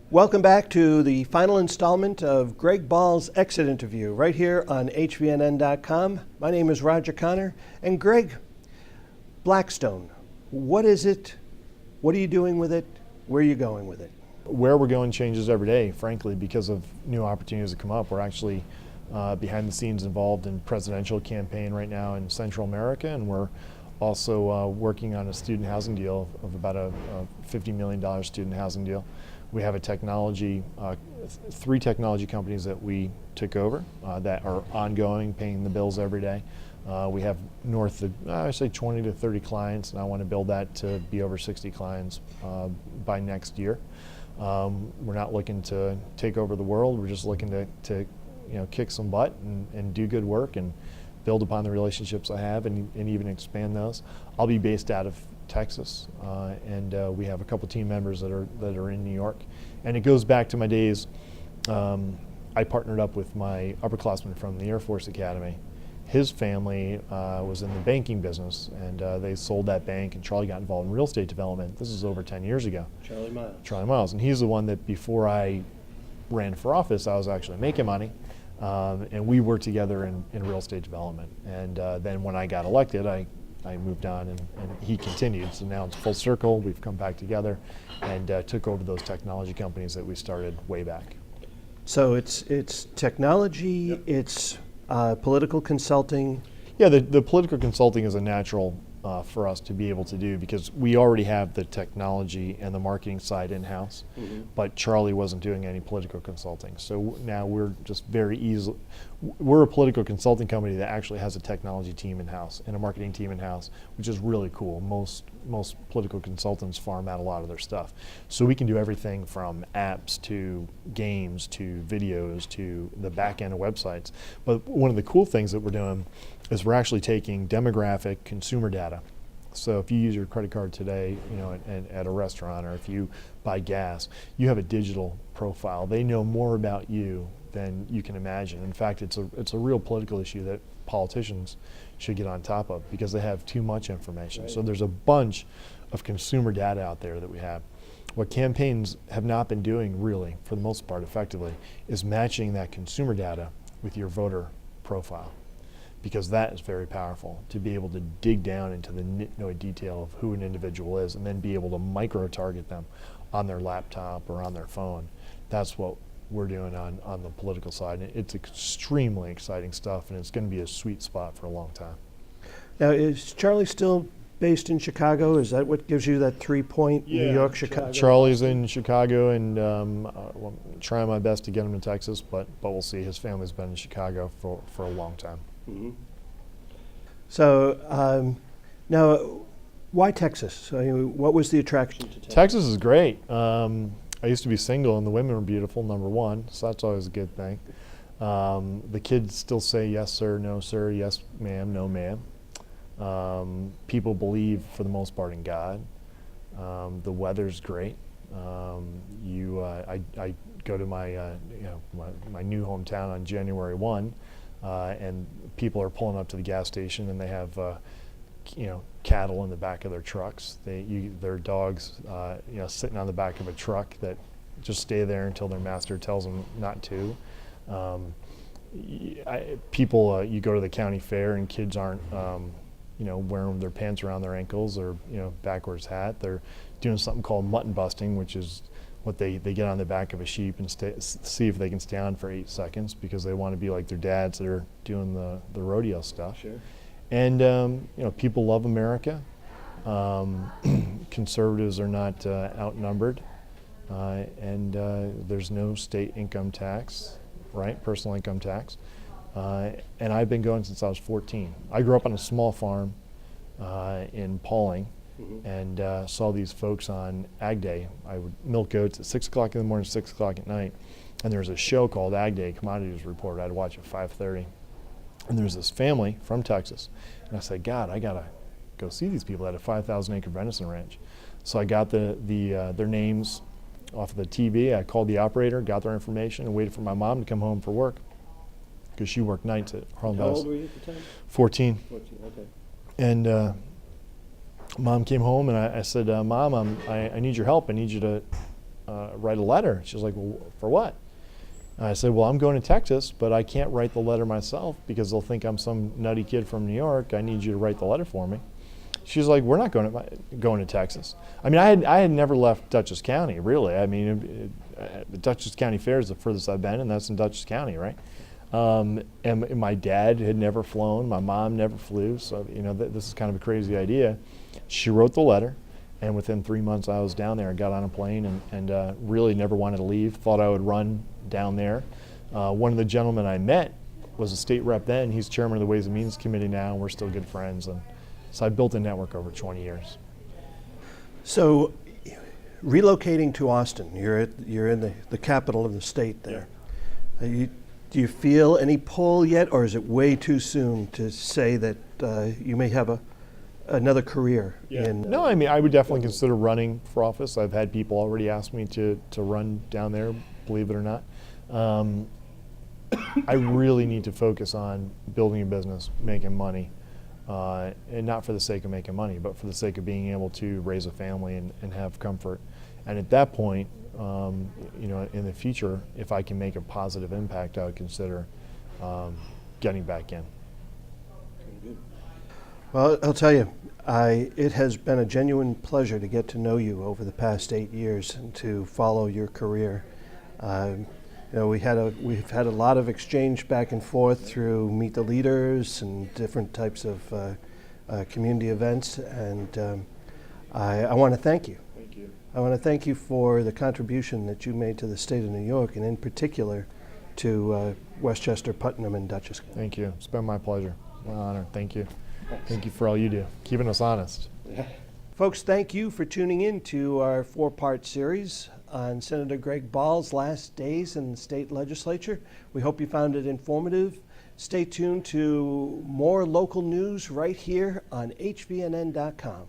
Welcome back to the final installment of Greg Ball's exit interview right here on hvnn.com. My name is Roger Connor. And Greg, Blackstone, what is it? What are you doing with it? Where are you going with it? Where we're going changes every day, frankly, because of new opportunities that come up. We're actually behind the scenes involved in presidential campaign right now in Central America, and we're also working on a student housing deal of about a $50 million student housing deal. We have a technology, 3 technology companies that we took over that are ongoing, paying the bills every day. We have north of, I say 20 to 30 clients, and I want to build that to be over 60 clients by next year. We're not looking to take over the world. We're just looking to kick some butt and do good work and build upon the relationships I have and even expand those. I'll be based out of Texas, and we have a couple team members that are in New York. And it goes back to my days. I partnered up with my upperclassman from the Air Force Academy. His family was in the banking business, and they sold that bank, and Charlie got involved in real estate development. This is over 10 years ago. Charlie Miles. And he's the one that before I ran for office, I was actually making money. And we worked together in real estate development. And then when I got elected, I moved on, and he continued. So now it's full circle. We've come back together and took over those technology companies that we started way back. So it's technology, yep. It's political consulting. Yeah, the political consulting is a natural for us to be able to do because we already have the technology and the marketing side in-house, but Charlie wasn't doing any political consulting. So now we're just very easily, we're a political consulting company that actually has a technology team in-house and a marketing team in-house, which is really cool. Most political consultants farm out a lot of their stuff. So we can do everything from apps to games to videos to the back end of websites. But one of the cool things that we're doing is we're actually taking demographic consumer data. So if you use your credit card today, at a restaurant, or if you buy gas, you have a digital profile. They know more about you than you can imagine. In fact, it's a real political issue that politicians should get on top of because they have too much information. Right. So there's a bunch of consumer data out there that we have. What campaigns have not been doing really, for the most part effectively, is matching that consumer data with your voter profile. Because that is very powerful, to be able to dig down into the nitty detail of who an individual is and then be able to micro-target them on their laptop or on their phone. That's what we're doing on the political side. It's extremely exciting stuff, and it's going to be a sweet spot for a long time. Now, is Charlie still based in Chicago? Is that what gives you that 3-point New York, Chicago? Charlie's in Chicago, and well, trying my best to get him to Texas, but we'll see. His family's been in Chicago for a long time. Mm-hmm. So now, why Texas? I mean, what was the attraction to Texas? Texas is great. I used to be single, and the women were beautiful, number one, so that's always a good thing. The kids still say yes, sir, no, sir, yes, ma'am, no, ma'am. People believe, for the most part, in God. The weather's great. I go to my new hometown on January 1. And people are pulling up to the gas station, and they have cattle in the back of their trucks. Their dogs sitting on the back of a truck that just stay there until their master tells them not to. You go to the county fair, and kids aren't wearing their pants around their ankles or backwards hat. They're doing something called mutton busting, which is what they get on the back of a sheep and see if they can stay on for 8 seconds because they want to be like their dads that are doing the rodeo stuff. Sure. And people love America. Conservatives are not outnumbered, and there's no state income tax, right? Personal income tax. And I've been going since I was 14. I grew up on a small farm in Pauling. Mm-hmm. And saw these folks on Ag Day. I would milk goats at 6 o'clock in the morning, 6 o'clock at night. And there was a show called Ag Day, Commodities Report. I'd watch at 5:30. And there's this family from Texas. And I said, God, I got to go see these people at a 5,000-acre venison ranch. So I got their names off of the TV. I called the operator, got their information, and waited for my mom to come home for work because she worked nights at Harlem. How old were you at the time? 14. 14, okay. And Mom came home, and I said, Mom, I need your help. I need you to write a letter. She was like, well, for what? And I said, well, I'm going to Texas, but I can't write the letter myself because they'll think I'm some nutty kid from New York. I need you to write the letter for me. She's like, we're not going to Texas. I mean, I had never left Dutchess County, really. I mean, the Dutchess County Fair is the furthest I've been, and that's in Dutchess County, right? And my dad had never flown. My mom never flew. So, this is kind of a crazy idea. She wrote the letter, and within 3 months I was down there. I got on a plane and really never wanted to leave. Thought I would run down there. One of the gentlemen I met was a state rep then. He's chairman of the Ways and Means Committee now, and we're still good friends. And so I built a network over 20 years. So, relocating to Austin, you're in the capital of the state there. Yeah. Do you feel any pull yet, or is it way too soon to say that you may have another career? Yeah. No, I mean, I would definitely consider running for office. I've had people already ask me to run down there, believe it or not. I really need to focus on building a business, making money, and not for the sake of making money, but for the sake of being able to raise a family and have comfort. And at that point, in the future, if I can make a positive impact, I would consider getting back in. Well, I'll tell you, it has been a genuine pleasure to get to know you over the past 8 years and to follow your career. We've had a lot of exchange back and forth through Meet the Leaders and different types of community events, and I want to thank you. Thank you. I want to thank you for the contribution that you made to the state of New York, and in particular to Westchester, Putnam, and Dutchess. Thank you. It's been my pleasure. My honor. Thank you. Thank you for all you do, keeping us honest. Yeah. Folks, thank you for tuning in to our 4-part series on Senator Greg Ball's last days in the state legislature. We hope you found it informative. Stay tuned to more local news right here on hvnn.com.